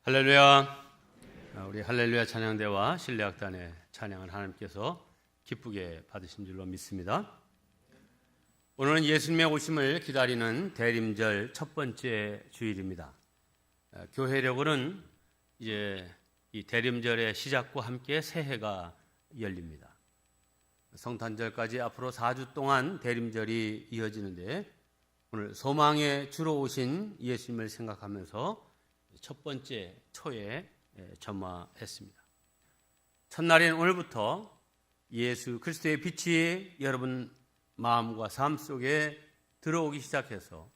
할렐루야. 우리 할렐루야 찬양대와 신뢰악단의 찬양을 하나님께서 기쁘게 받으신 줄로 믿습니다. 오늘은 예수님의 오심을 기다리는 대림절 첫 번째 주일입니다. 교회력으로는 이제 이 대림절의 시작과 함께 새해가 열립니다. 성탄절까지 앞으로 4주 동안 대림절이 이어지는데 오늘 소망의 주로 오신 예수님을 생각하면서 첫 번째 초에 점화했습니다. 첫날인 오늘부터 예수 그리스도의 빛이 여러분 마음과 삶 속에 들어오기 시작해서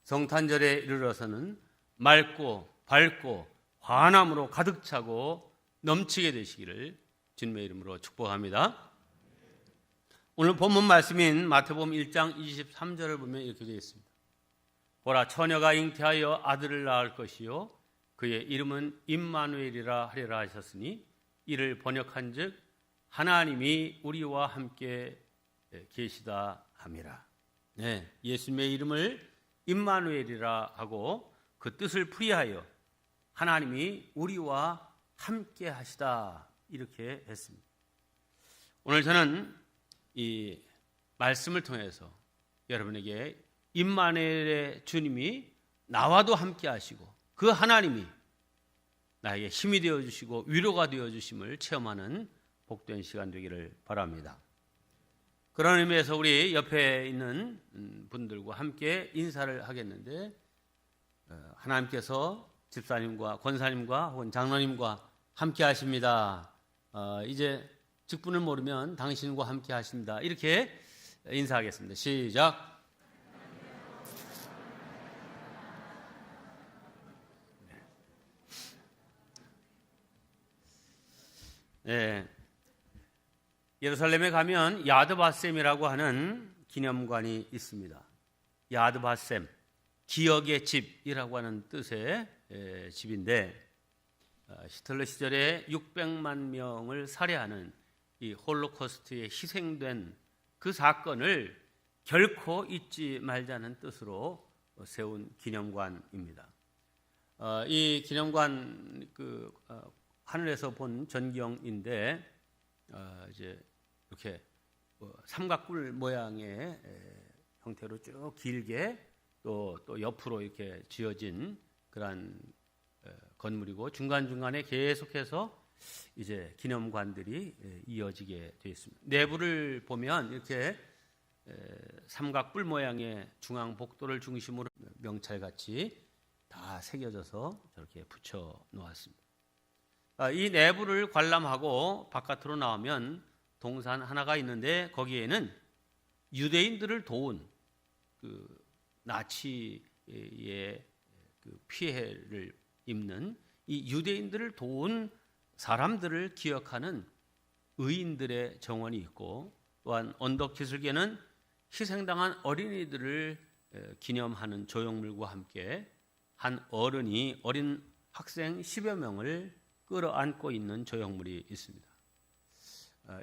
성탄절에 이르러서는 맑고 밝고 환함으로 가득 차고 넘치게 되시기를 주님의 이름으로 축복합니다. 오늘 본문 말씀인 마태복음 1장 23절을 보면 이렇게 되어 있습니다. 보라, 처녀가 잉태하여 아들을 낳을 것이요 그의 이름은 임마누엘이라 하리라 하셨으니 이를 번역한즉 하나님이 우리와 함께 계시다 함이라. 네, 예수님의 이름을 임마누엘이라 하고 그 뜻을 풀이하여 하나님이 우리와 함께 하시다 이렇게 했습니다. 오늘 저는 이 말씀을 통해서 여러분에게 임마누엘의 주님이 나와도 함께 하시고 그 하나님이 나에게 힘이 되어주시고 위로가 되어주심을 체험하는 복된 시간 되기를 바랍니다. 그런 의미에서 우리 옆에 있는 분들과 함께 인사를 하겠는데 하나님께서 집사님과 권사님과 혹은 장로님과 함께 하십니다. 이제 직분을 모르면 당신과 함께 하십니다. 이렇게 인사하겠습니다. 시작. 네. 예루살렘에 가면 야드바셈이라고 하는 기념관이 있습니다. 야드바셈, 기억의 집이라고 하는 뜻의 집인데 히틀러 시절에 600만 명을 살해하는 이 홀로코스트에 희생된 그 사건을 결코 잊지 말자는 뜻으로 세운 기념관입니다. 이 기념관 하늘에서 본 전경인데 이제 이렇게 삼각뿔 모양의 형태로 쭉 길게 또 옆으로 이렇게 지어진 그런 건물이고 중간중간에 계속해서 이제 기념관들이 이어지게 되어 있습니다. 내부를 보면 이렇게 삼각뿔 모양의 중앙 복도를 중심으로 명찰같이 다 새겨져서 저렇게 붙여 놓았습니다. 이 내부를 관람하고 바깥으로 나오면 동산 하나가 있는데 거기에는 유대인들을 도운 그 나치의 그 피해를 입는 이 유대인들을 도운 사람들을 기억하는 의인들의 정원이 있고 또한 언덕 기슭에는 희생당한 어린이들을 기념하는 조형물과 함께 한 어른이 어린 학생 10여 명을 끌어안고 있는 조형물이 있습니다.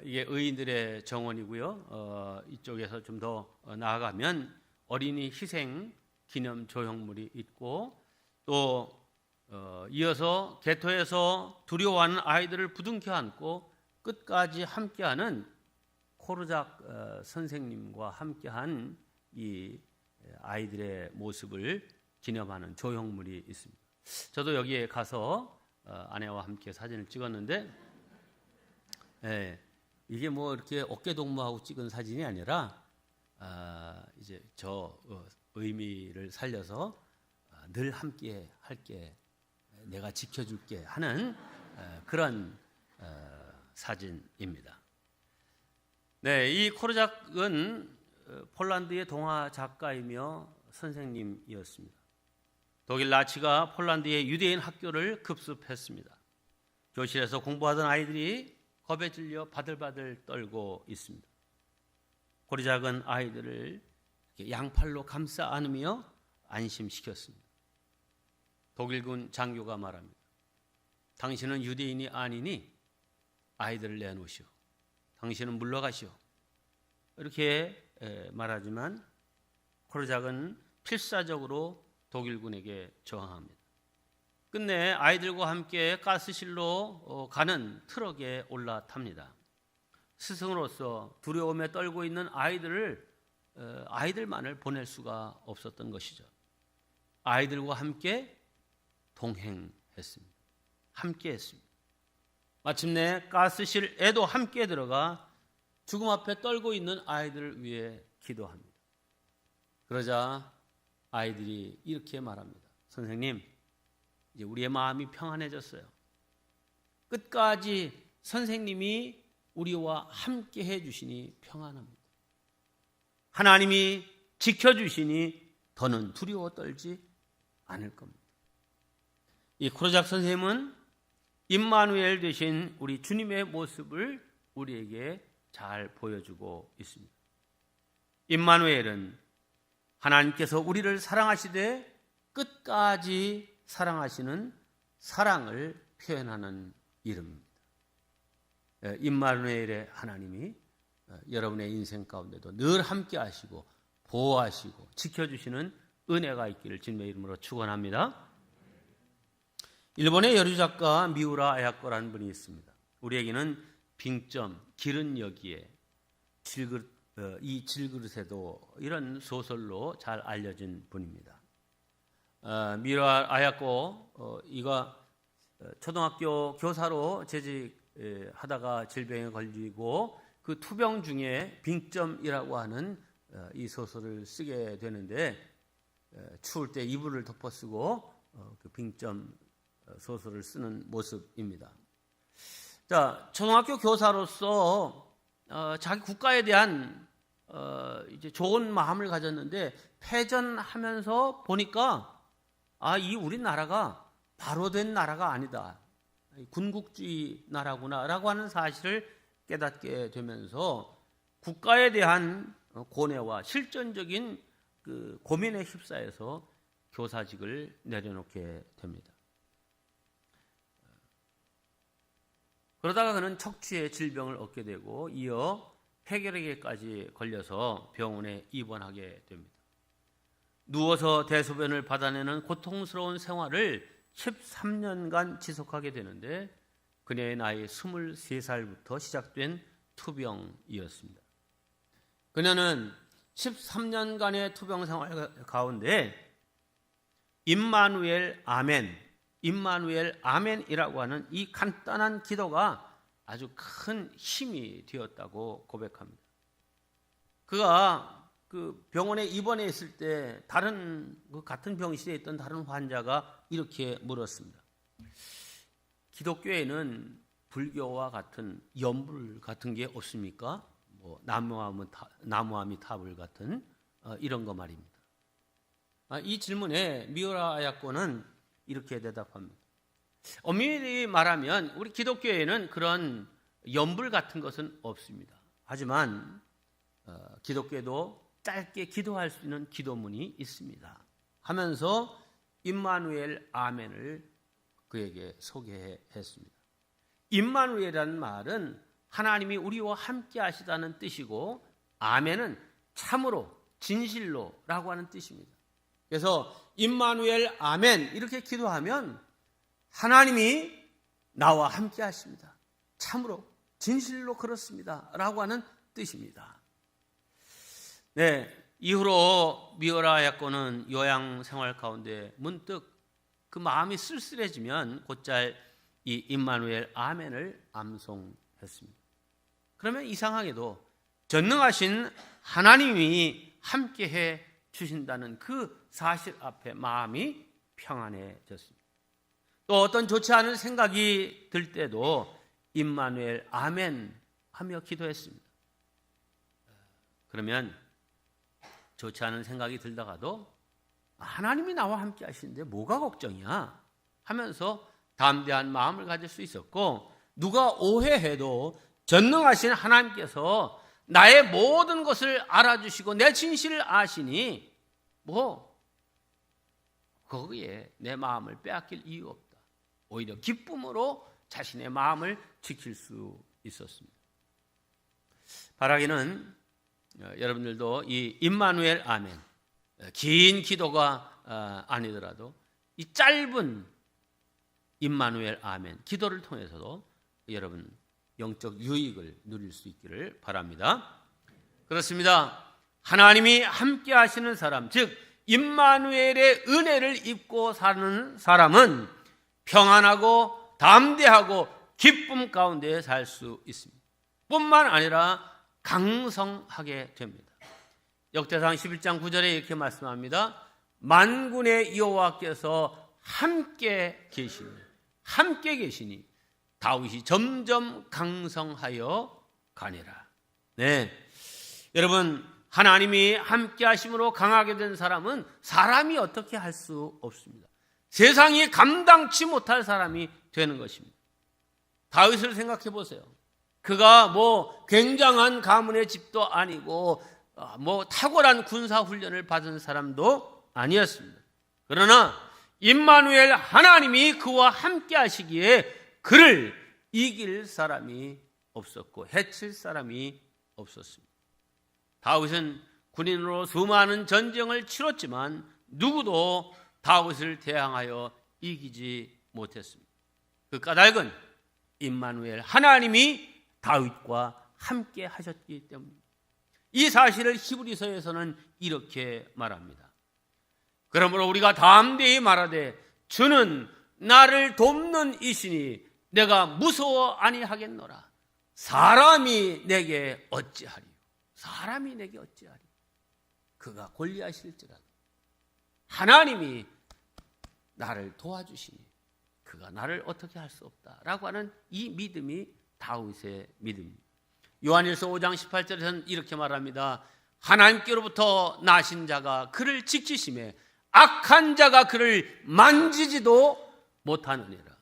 이게 의인들의 정원이고요. 이쪽에서 좀 더 나아가면 어린이 희생 기념 조형물이 있고 또 이어서 개토에서 두려워하는 아이들을 부둥켜 안고 끝까지 함께하는 코르작 선생님과 함께한 이 아이들의 모습을 기념하는 조형물이 있습니다. 저도 여기에 가서 아내와 함께 사진을 찍었는데 이게 뭐 이렇게 어깨 동무하고 찍은 사진이 아니라 이제 저 의미를 살려서 늘 함께 할게, 내가 지켜줄게 하는 그런 사진입니다. 네, 이 코르작은 폴란드의 동화 작가이며 선생님이었습니다. 독일 나치가 폴란드의 유대인 학교를 급습했습니다. 교실에서 공부하던 아이들이 겁에 질려 바들바들 떨고 있습니다. 코르작은 아이들을 양팔로 감싸 안으며 안심시켰습니다. 독일군 장교가 말합니다. 당신은 유대인이 아니니 아이들을 내놓으시오. 당신은 물러가시오. 이렇게 말하지만 코르작은 필사적으로 독일군에게 저항합니다. 끝내 아이들과 함께 가스실로 가는 트럭에 올라탑니다. 스승으로서 두려움에 떨고 있는 아이들만을 보낼 수가 없었던 것이죠. 아이들과 함께 동행했습니다. 함께 했습니다. 마침내 가스실에도 함께 들어가 죽음 앞에 떨고 있는 아이들을 위해 기도합니다. 그러자 아이들이 이렇게 말합니다. 선생님, 이제 우리의 마음이 평안해졌어요. 끝까지 선생님이 우리와 함께 해주시니 평안합니다. 하나님이 지켜주시니 더는 두려워 떨지 않을 겁니다. 이 코르작 선생님은 임마누엘 되신 우리 주님의 모습을 우리에게 잘 보여주고 있습니다. 임마누엘은 하나님께서 우리를 사랑하시되 끝까지 사랑하시는 사랑을 표현하는 이름입니다. 임마누엘의 하나님이 여러분의 인생 가운데도 늘 함께 하시고 보호하시고 지켜주시는 은혜가 있기를 주님의 이름으로 축원합니다. 일본의 여류 작가 미우라 아야코라는 분이 있습니다. 우리에게는 빙점, 길은 여기에, 이 질그릇에도 이런 소설로 잘 알려진 분입니다. 미우라 아야코 이가 초등학교 교사로 재직하다가 질병에 걸리고 그 투병 중에 빙점이라고 하는 이 소설을 쓰게 되는데 추울 때 이불을 덮어 쓰고 그 빙점 소설을 쓰는 모습입니다. 자, 초등학교 교사로서 자기 국가에 대한 이제 좋은 마음을 가졌는데 패전하면서 보니까 이 우리나라가 바로 된 나라가 아니다. 군국주의 나라구나라고 하는 사실을 깨닫게 되면서 국가에 대한 고뇌와 실존적인 그 고민에 휩싸여서 교사직을 내려놓게 됩니다. 그러다가 그는 척추의 질병을 얻게 되고 이어 폐결핵에까지 걸려서 병원에 입원하게 됩니다. 누워서 대소변을 받아내는 고통스러운 생활을 13년간 지속하게 되는데 그녀의 나이 23살부터 시작된 투병이었습니다. 그녀는 13년간의 투병 생활 가운데 임마누엘 아멘이라고 하는 이 간단한 기도가 아주 큰 힘이 되었다고 고백합니다. 그가 그 병원에 입원해 있을 때 같은 병실에 있던 다른 환자가 이렇게 물었습니다. 기독교에는 불교와 같은 연불 같은 게 없습니까? 뭐 나무아미타불 같은 이런 거 말입니다. 이 질문에 미우라 아야코는 이렇게 대답합니다. 엄밀히 말하면 우리 기독교에는 그런 연불 같은 것은 없습니다. 하지만 기독교에도 짧게 기도할 수 있는 기도문이 있습니다. 하면서 임마누엘 아멘을 그에게 소개했습니다. 임마누엘이라는 말은 하나님이 우리와 함께 하시다는 뜻이고 아멘은 참으로 진실로라고 하는 뜻입니다. 그래서 임마누엘 아멘 이렇게 기도하면 하나님이 나와 함께 하십니다. 참으로 진실로 그렇습니다. 라고 하는 뜻입니다. 네, 이후로 미우라 아야코는 요양 생활 가운데 문득 그 마음이 쓸쓸해지면 곧잘 이 임마누엘 아멘을 암송했습니다. 그러면 이상하게도 전능하신 하나님이 함께해 주신다는 그 사실 앞에 마음이 평안해졌습니다. 또 어떤 좋지 않은 생각이 들 때도 임마누엘 아멘 하며 기도했습니다. 그러면 좋지 않은 생각이 들다가도 하나님이 나와 함께 하시는데 뭐가 걱정이야 하면서 담대한 마음을 가질 수 있었고 누가 오해해도 전능하신 하나님께서 나의 모든 것을 알아주시고 내 진실을 아시니 거기에 내 마음을 빼앗길 이유가 없다. 오히려 기쁨으로 자신의 마음을 지킬 수 있었습니다. 바라기는 여러분들도 이 임마누엘 아멘 긴 기도가 아니더라도 이 짧은 임마누엘 아멘 기도를 통해서도 여러분 영적 유익을 누릴 수 있기를 바랍니다. 그렇습니다. 하나님이 함께 하시는 사람, 즉 임마누엘의 은혜를 입고 사는 사람은 평안하고 담대하고 기쁨 가운데 살 수 있습니다. 뿐만 아니라 강성하게 됩니다. 역대상 11장 9절에 이렇게 말씀합니다. 만군의 여호와께서 함께 계시니 다윗이 점점 강성하여 가니라. 네, 여러분 하나님이 함께 하심으로 강하게 된 사람은 사람이 어떻게 할 수 없습니다. 세상이 감당치 못할 사람이 되는 것입니다. 다윗을 생각해 보세요. 그가 뭐 굉장한 가문의 집도 아니고 뭐 탁월한 군사 훈련을 받은 사람도 아니었습니다. 그러나 임마누엘 하나님이 그와 함께 하시기에 그를 이길 사람이 없었고 해칠 사람이 없었습니다. 다윗은 군인으로 수많은 전쟁을 치렀지만 누구도 다윗을 대항하여 이기지 못했습니다. 그 까닭은 임마누엘 하나님이 다윗과 함께 하셨기 때문입니다. 이 사실을 히브리서에서는 이렇게 말합니다. 그러므로 우리가 담대히 말하되 주는 나를 돕는 이시니 내가 무서워 아니하겠노라. 사람이 내게 어찌하리요. 사람이 내게 어찌하리요. 그가 골리앗일지라도 하나님이 나를 도와주시니 그가 나를 어떻게 할 수 없다라고 하는 이 믿음이 다윗의 믿음입니다. 요한일서 5장 18절에서는 이렇게 말합니다. 하나님께로부터 나신 자가 그를 지키심에 악한 자가 그를 만지지도 못하느니라.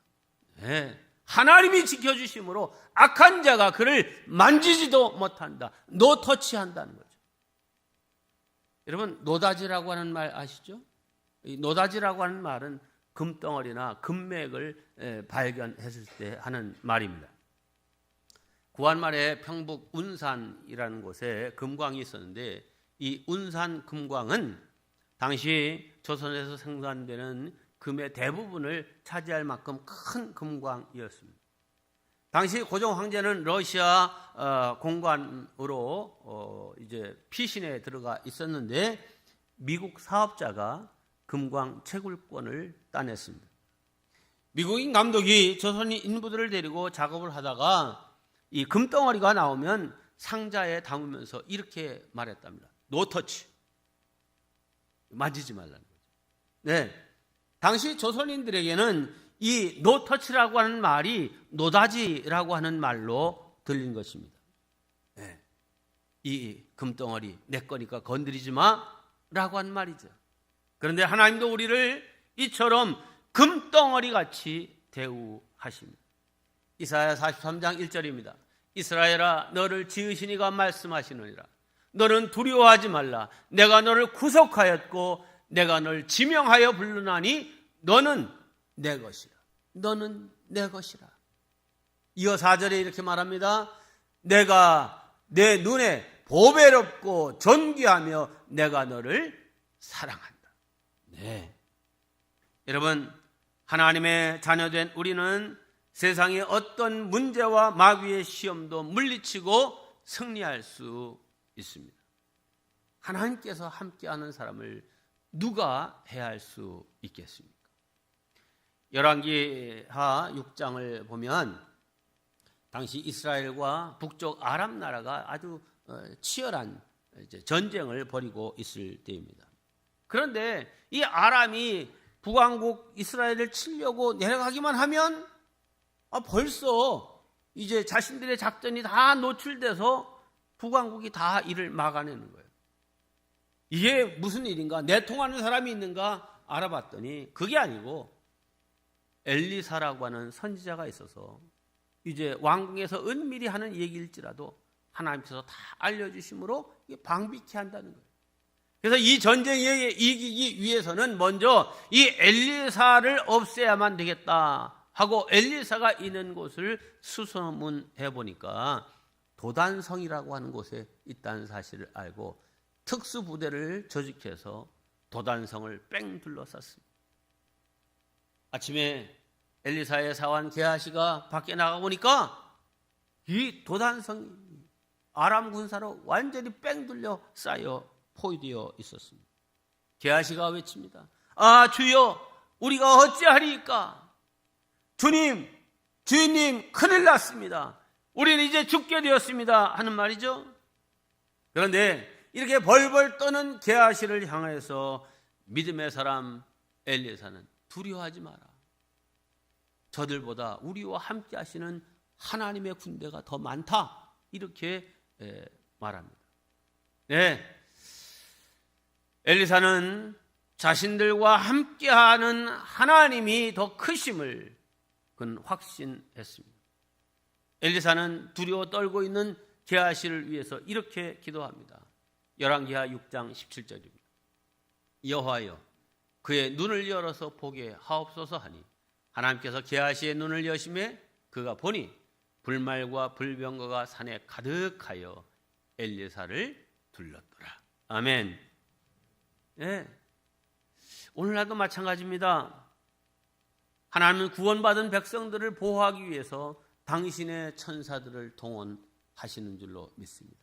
네. 하나님이 지켜주심으로 악한 자가 그를 만지지도 못한다. 노터치한다는 거죠. 여러분 노다지라고 하는 말 아시죠? 이 노다지라고 하는 말은 금덩어리나 금맥을 발견했을 때 하는 말입니다. 구한말에 평북 운산이라는 곳에 금광이 있었는데 이 운산 금광은 당시 조선에서 생산되는 금의 대부분을 차지할 만큼 큰 금광이었습니다. 당시 고종 황제는 러시아 공관으로 이제 피신에 들어가 있었는데 미국 사업자가 금광 채굴권을 따냈습니다. 미국인 감독이 조선인 인부들을 데리고 작업을 하다가 이 금덩어리가 나오면 상자에 담으면서 이렇게 말했답니다. 노터치. 만지지 말라는 거죠. 네. 당시 조선인들에게는 이 노터치라고 하는 말이 노다지라고 하는 말로 들린 것입니다. 네. 이 금덩어리 내 거니까 건드리지 마라고 하는 말이죠. 그런데 하나님도 우리를 이처럼 금덩어리 같이 대우하십니다. 이사야 43장 1절입니다. 이스라엘아 너를 지으신 이가 말씀하시느니라. 너는 두려워하지 말라. 내가 너를 구속하였고 내가 너를 지명하여 부르나니 너는 내 것이라. 너는 내 것이라. 이어 4절에 이렇게 말합니다. 내가 내 눈에 보배롭고 존귀하며 내가 너를 사랑한다. 네. 여러분 하나님의 자녀된 우리는 세상의 어떤 문제와 마귀의 시험도 물리치고 승리할 수 있습니다. 하나님께서 함께하는 사람을 누가 해할 수 있겠습니까? 열왕기하 6장을 보면 당시 이스라엘과 북쪽 아람 나라가 아주 치열한 전쟁을 벌이고 있을 때입니다. 그런데 이 아람이 북왕국 이스라엘을 치려고 내려가기만 하면 벌써 이제 자신들의 작전이 다 노출돼서 북왕국이 다 이를 막아내는 거예요. 이게 무슨 일인가? 내통하는 사람이 있는가 알아봤더니 그게 아니고 엘리사라고 하는 선지자가 있어서 이제 왕궁에서 은밀히 하는 얘기일지라도 하나님께서 다 알려주심으로 방비케 한다는 거예요. 그래서 이 전쟁에 이기기 위해서는 먼저 이 엘리사를 없애야만 되겠다 하고 엘리사가 있는 곳을 수소문해 보니까 도단성이라고 하는 곳에 있다는 사실을 알고 특수부대를 조직해서 도단성을 뺑 둘러쌌습니다. 아침에 엘리사의 사환 게하시가 밖에 나가 보니까 이 도단성이 아람 군사로 완전히 뺑 둘려 쌓여 포위되어 있었습니다. 게하시가 외칩니다. 아, 주여, 우리가 어찌하리이까? 주님, 주인님, 큰일 났습니다. 우리는 이제 죽게 되었습니다. 하는 말이죠. 그런데 이렇게 벌벌 떠는 게하시를 향해서 믿음의 사람 엘리사는 두려워하지 마라. 저들보다 우리와 함께 하시는 하나님의 군대가 더 많다. 이렇게 말합니다. 네, 엘리사는 자신들과 함께하는 하나님이 더 크심을 그는 확신했습니다. 엘리사는 두려워 떨고 있는 게하시를 위해서 이렇게 기도합니다. 열왕기하 6장 17절입니다. 여호와여, 그의 눈을 열어서 보게 하옵소서 하니 하나님께서 게하시의 눈을 여심해 그가 보니 불말과 불병거가 산에 가득하여 엘리사를 둘렀더라. 아멘. 네. 오늘날도 마찬가지입니다. 하나님은 구원받은 백성들을 보호하기 위해서 당신의 천사들을 동원하시는 줄로 믿습니다.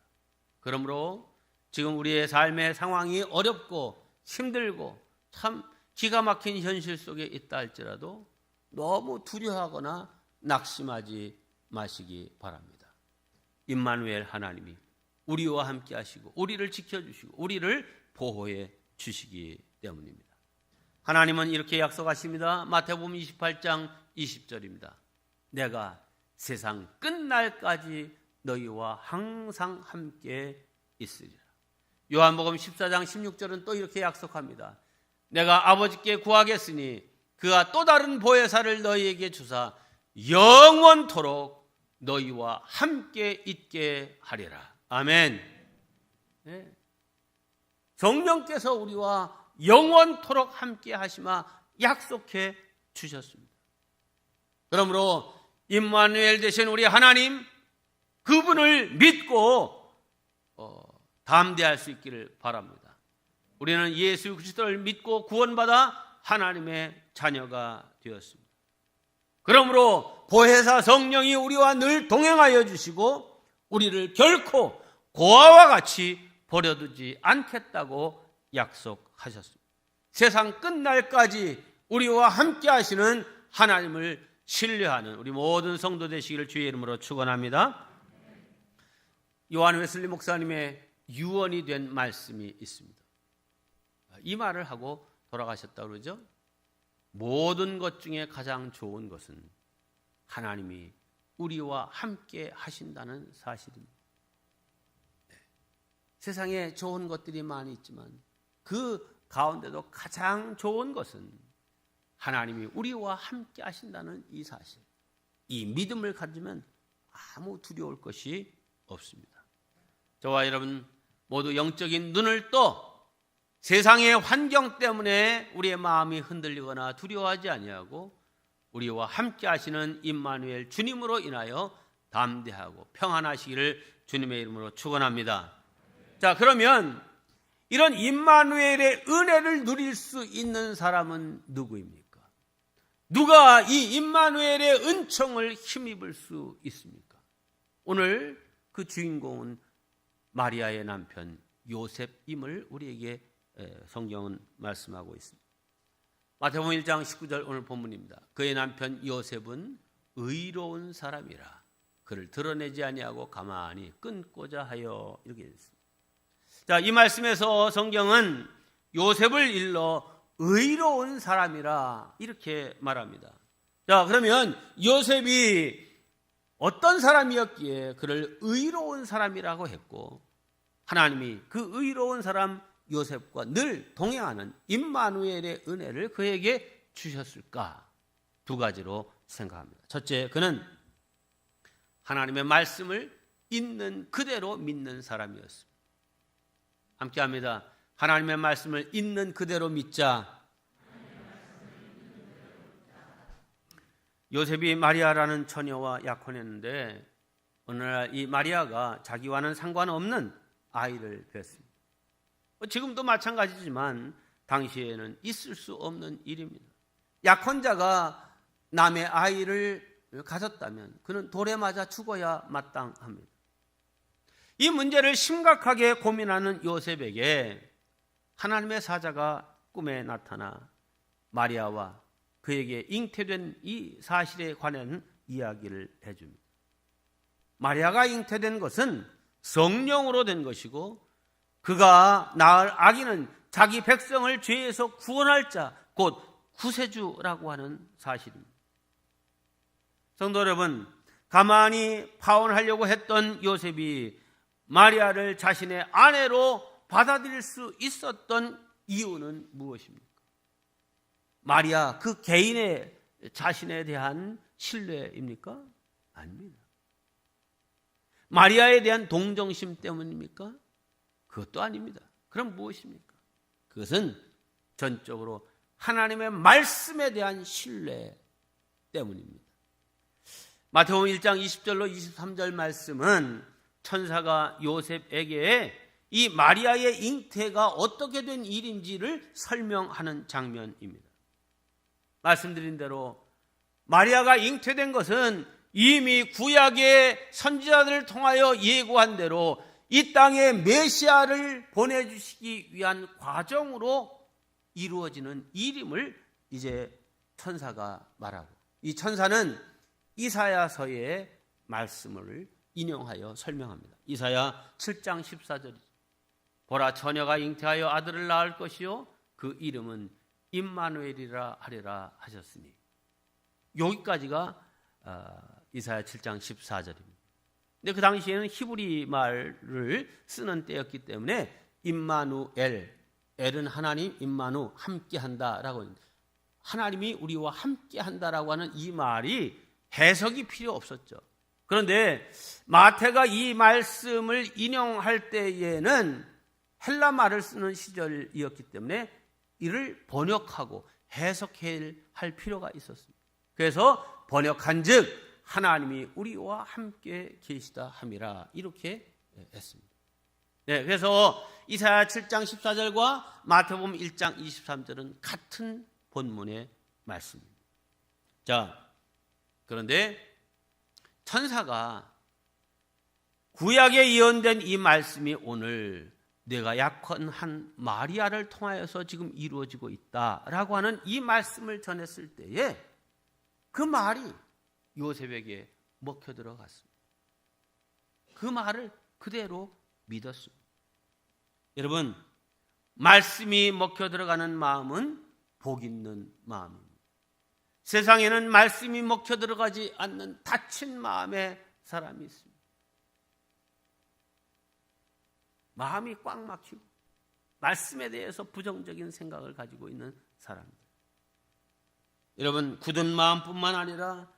그러므로 지금 우리의 삶의 상황이 어렵고 힘들고 참 기가 막힌 현실 속에 있다 할지라도 너무 두려워하거나 낙심하지 마시기 바랍니다. 임마누엘 하나님이 우리와 함께 하시고 우리를 지켜주시고 우리를 보호해 주시기 때문입니다. 하나님은 이렇게 약속하십니다. 마태복음 28장 20절입니다. 내가 세상 끝날까지 너희와 항상 함께 있으리라. 요한복음 14장 16절은 또 이렇게 약속합니다. 내가 아버지께 구하겠으니 그가 또 다른 보혜사를 너희에게 주사 영원토록 너희와 함께 있게 하리라. 아멘. 네. 성령께서 우리와 영원토록 함께 하시마 약속해 주셨습니다. 그러므로 임마누엘 되신 우리 하나님, 그분을 믿고 담대할 수 있기를 바랍니다. 우리는 예수 그리스도를 믿고 구원받아 하나님의 자녀가 되었습니다. 그러므로 보혜사 성령이 우리와 늘 동행하여 주시고 우리를 결코 고아와 같이 버려두지 않겠다고 약속하셨습니다. 세상 끝날까지 우리와 함께 하시는 하나님을 신뢰하는 우리 모든 성도 되시기를 주의 이름으로 축원합니다. 요한 웨슬리 목사님의 유언이 된 말씀이 있습니다. 이 말을 하고 돌아가셨다고 그러죠. 모든 것 중에 가장 좋은 것은 하나님이 우리와 함께 하신다는 사실입니다. 세상에 좋은 것들이 많이 있지만 그 가운데도 가장 좋은 것은 하나님이 우리와 함께 하신다는 이 사실. 이 믿음을 가지면 아무 두려울 것이 없습니다. 저와 여러분 모두 영적인 눈을 떠 세상의 환경 때문에 우리의 마음이 흔들리거나 두려워하지 아니하고 우리와 함께 하시는 임마누엘 주님으로 인하여 담대하고 평안하시기를 주님의 이름으로 축원합니다. 자, 그러면 이런 임마누엘의 은혜를 누릴 수 있는 사람은 누구입니까? 누가 이 임마누엘의 은총을 힘입을 수 있습니까? 오늘 그 주인공은 마리아의 남편 요셉임을 우리에게 성경은 말씀하고 있습니다. 마태복음 1장 19절 오늘 본문입니다. 그의 남편 요셉은 의로운 사람이라 그를 드러내지 아니하고 가만히 끊고자 하여 이렇게 됐습니다. 자, 이 말씀에서 성경은 요셉을 일러 의로운 사람이라 이렇게 말합니다. 자, 그러면 요셉이 어떤 사람이었기에 그를 의로운 사람이라고 했고 하나님이 그 의로운 사람 요셉과 늘 동행하는 임마누엘의 은혜를 그에게 주셨을까? 두 가지로 생각합니다. 첫째, 그는 하나님의 말씀을 있는 그대로 믿는 사람이었습니다. 함께합니다. 하나님의 말씀을 있는 그대로 믿자. 요셉이 마리아라는 처녀와 약혼했는데 어느 날 이 마리아가 자기와는 상관없는 아이를 낳았습니다. 지금도 마찬가지지만 당시에는 있을 수 없는 일입니다. 약혼자가 남의 아이를 가졌다면 그는 돌에 맞아 죽어야 마땅합니다. 이 문제를 심각하게 고민하는 요셉에게 하나님의 사자가 꿈에 나타나 마리아와 그에게 잉태된 이 사실에 관한 이야기를 해줍니다. 마리아가 잉태된 것은 성령으로 된 것이고 그가 낳을 아기는 자기 백성을 죄에서 구원할 자, 곧 구세주라고 하는 사실입니다. 성도 여러분, 가만히 파혼하려고 했던 요셉이 마리아를 자신의 아내로 받아들일 수 있었던 이유는 무엇입니까? 마리아 그 개인의 자신에 대한 신뢰입니까? 아닙니다. 마리아에 대한 동정심 때문입니까? 그것도 아닙니다. 그럼 무엇입니까? 그것은 전적으로 하나님의 말씀에 대한 신뢰 때문입니다. 마태복음 1장 20절로 23절 말씀은 천사가 요셉에게 이 마리아의 잉태가 어떻게 된 일인지를 설명하는 장면입니다. 말씀드린 대로 마리아가 잉태된 것은 이미 구약의 선지자들을 통하여 예고한 대로 이 땅에 메시아를 보내주시기 위한 과정으로 이루어지는 일임을 이제 천사가 말하고, 이 천사는 이사야서의 말씀을 인용하여 설명합니다. 이사야 7장 14절이죠. 보라, 처녀가 잉태하여 아들을 낳을 것이요 그 이름은 임마누엘이라 하리라 하셨으니. 여기까지가 이사야 7장 14절입니다. 근데 그 당시에는 히브리 말을 쓰는 때였기 때문에 임마누엘, 엘은 하나님, 임마누 함께한다라고, 하나님이 우리와 함께한다라고 하는 이 말이 해석이 필요 없었죠. 그런데 마태가 이 말씀을 인용할 때에는 헬라 말을 쓰는 시절이었기 때문에 이를 번역하고 해석해야 할 필요가 있었습니다. 그래서 번역한즉 하나님이 우리와 함께 계시다 함이라, 이렇게 했습니다. 네, 그래서 이사야 7장 14절과 마태복음 1장 23절은 같은 본문의 말씀입니다. 자, 그런데 천사가 구약에 예언된 이 말씀이 오늘 내가 약혼한 마리아를 통하여서 지금 이루어지고 있다라고 하는 이 말씀을 전했을 때에 그 말이 요셉에게 먹혀 들어갔습니다. 그 말을 그대로 믿었습니다. 여러분, 말씀이 먹혀 들어가는 마음은 복 있는 마음입니다. 세상에는 말씀이 먹혀 들어가지 않는 닫힌 마음의 사람이 있습니다. 마음이 꽉 막히고 말씀에 대해서 부정적인 생각을 가지고 있는 사람들. 여러분, 굳은 마음뿐만 아니라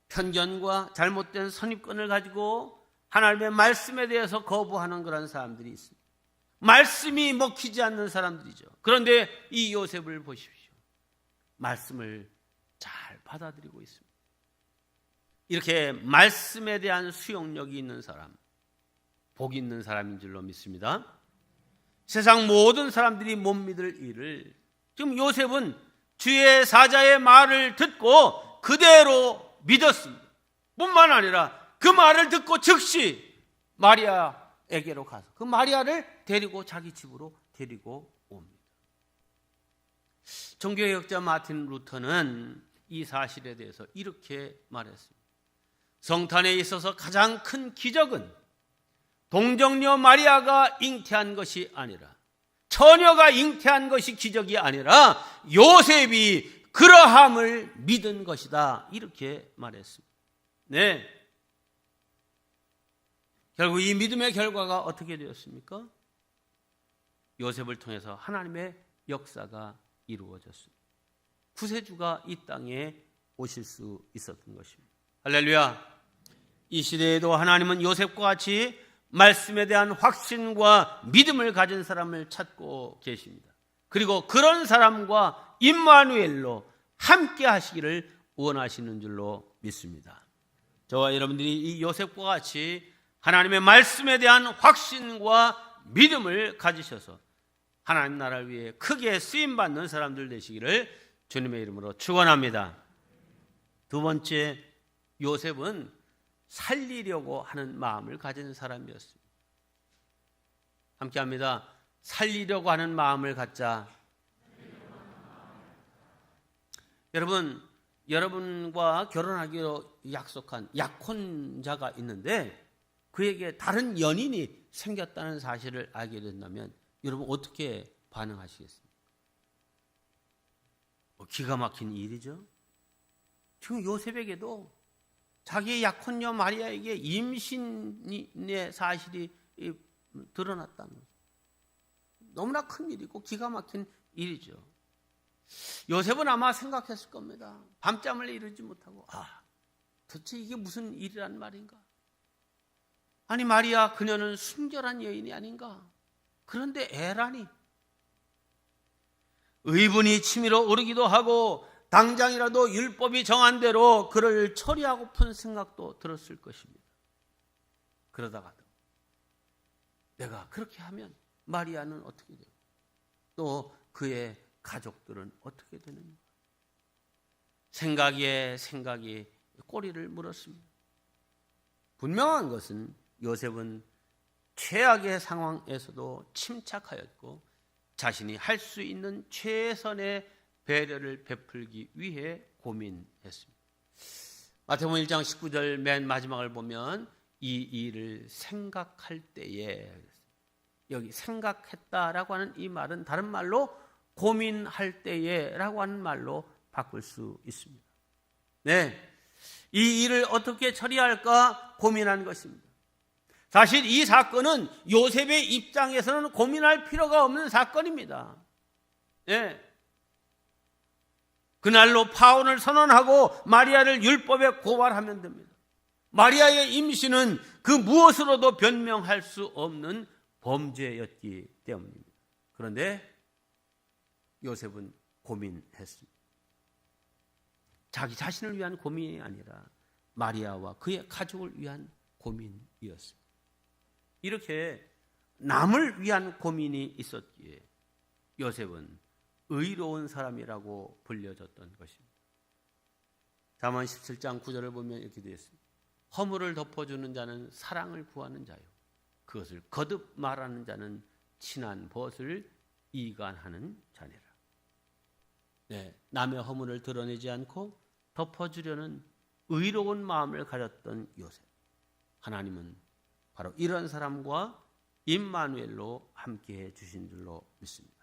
편견과 잘못된 선입견을 가지고 하나님의 말씀에 대해서 거부하는 그런 사람들이 있습니다. 말씀이 먹히지 않는 사람들이죠. 그런데 이 요셉을 보십시오. 말씀을 잘 받아들이고 있습니다. 이렇게 말씀에 대한 수용력이 있는 사람, 복 있는 사람인 줄로 믿습니다. 세상 모든 사람들이 못 믿을 일을 지금 요셉은 주의 사자의 말을 듣고 그대로 믿었습니다. 뿐만 아니라 그 말을 듣고 즉시 마리아에게로 가서 그 마리아를 데리고 자기 집으로 데리고 옵니다. 종교개혁자 마틴 루터는 이 사실에 대해서 이렇게 말했습니다. 성탄에 있어서 가장 큰 기적은 동정녀 마리아가 잉태한 것이 아니라, 처녀가 잉태한 것이 기적이 아니라 요셉이 그러함을 믿은 것이다, 이렇게 말했습니다. 네, 결국 이 믿음의 결과가 어떻게 되었습니까? 요셉을 통해서 하나님의 역사가 이루어졌습니다. 구세주가 이 땅에 오실 수 있었던 것입니다. 할렐루야. 이 시대에도 하나님은 요셉과 같이 말씀에 대한 확신과 믿음을 가진 사람을 찾고 계십니다. 그리고 그런 사람과 임마누엘로 함께 하시기를 원하시는 줄로 믿습니다. 저와 여러분들이 이 요셉과 같이 하나님의 말씀에 대한 확신과 믿음을 가지셔서 하나님 나라를 위해 크게 쓰임받는 사람들 되시기를 주님의 이름으로 축원합니다. 두 번째, 요셉은 살리려고 하는 마음을 가진 사람이었습니다. 함께 합니다. 살리려고 하는 마음을 갖자. 여러분과 결혼하기로 약속한 약혼자가 있는데 그에게 다른 연인이 생겼다는 사실을 알게 된다면 여러분 어떻게 반응하시겠습니까? 기가 막힌 일이죠. 지금 요셉에게도 자기의 약혼녀 마리아에게 임신의 사실이 드러났다는 거죠. 너무나 큰 일이고 기가 막힌 일이죠. 요셉은 아마 생각했을 겁니다. 밤잠을 이루지 못하고 도대체 이게 무슨 일이란 말인가? 아니 마리아 그녀는 순결한 여인이 아닌가? 그런데 애라니. 의분이 치밀어 오르기도 하고 당장이라도 율법이 정한 대로 그를 처리하고픈 생각도 들었을 것입니다. 그러다가도 내가 그렇게 하면 마리아는 어떻게 되고 또 그의 가족들은 어떻게 되는가? 생각이 꼬리를 물었습니다. 분명한 것은 요셉은 최악의 상황에서도 침착하였고 자신이 할 수 있는 최선의 배려를 베풀기 위해 고민했습니다. 마태복음 1장 19절 맨 마지막을 보면 이 일을 생각할 때에, 여기 생각했다라고 하는 이 말은 다른 말로 고민할 때에라고 하는 말로 바꿀 수 있습니다. 네, 이 일을 어떻게 처리할까 고민한 것입니다. 사실 이 사건은 요셉의 입장에서는 고민할 필요가 없는 사건입니다. 네. 그날로 파혼을 선언하고 마리아를 율법에 고발하면 됩니다. 마리아의 임신은 그 무엇으로도 변명할 수 없는 범죄였기 때문입니다. 그런데 요셉은 고민했습니다. 자기 자신을 위한 고민이 아니라 마리아와 그의 가족을 위한 고민이었습니다. 이렇게 남을 위한 고민이 있었기에 요셉은 의로운 사람이라고 불려졌던 것입니다. 잠언 17장 9절을 보면 이렇게 되어 있습니다. 허물을 덮어주는 자는 사랑을 구하는 자요, 그것을 거듭 말하는 자는 친한 벗을 이간하는 자니라. 네, 남의 허물을 드러내지 않고 덮어주려는 의로운 마음을 가졌던 요셉. 하나님은 바로 이런 사람과 임마누엘로 함께해 주신 줄로 믿습니다.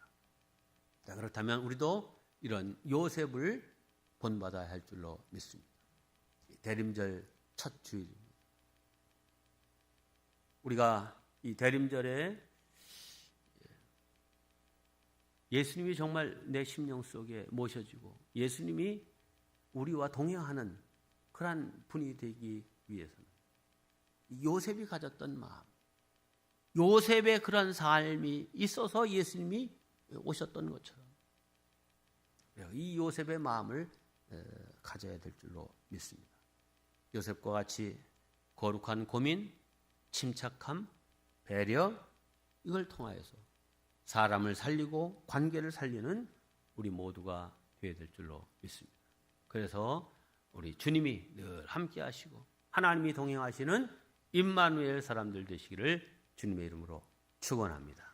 자, 그렇다면 우리도 이런 요셉을 본받아야 할 줄로 믿습니다. 대림절 첫 주일입니다. 우리가 이 대림절에 예수님이 정말 내 심령 속에 모셔지고 예수님이 우리와 동행하는 그러한 분이 되기 위해서는 요셉이 가졌던 마음, 요셉의 그런 삶이 있어서 예수님이 오셨던 것처럼 이 요셉의 마음을 가져야 될 줄로 믿습니다. 요셉과 같이 거룩한 고민, 침착함, 배려, 이걸 통하여서 사람을 살리고 관계를 살리는 우리 모두가 되어야 될 줄로 믿습니다. 그래서 우리 주님이 늘 함께 하시고 하나님이 동행하시는 임마누엘 사람들 되시기를 주님의 이름으로 축원합니다.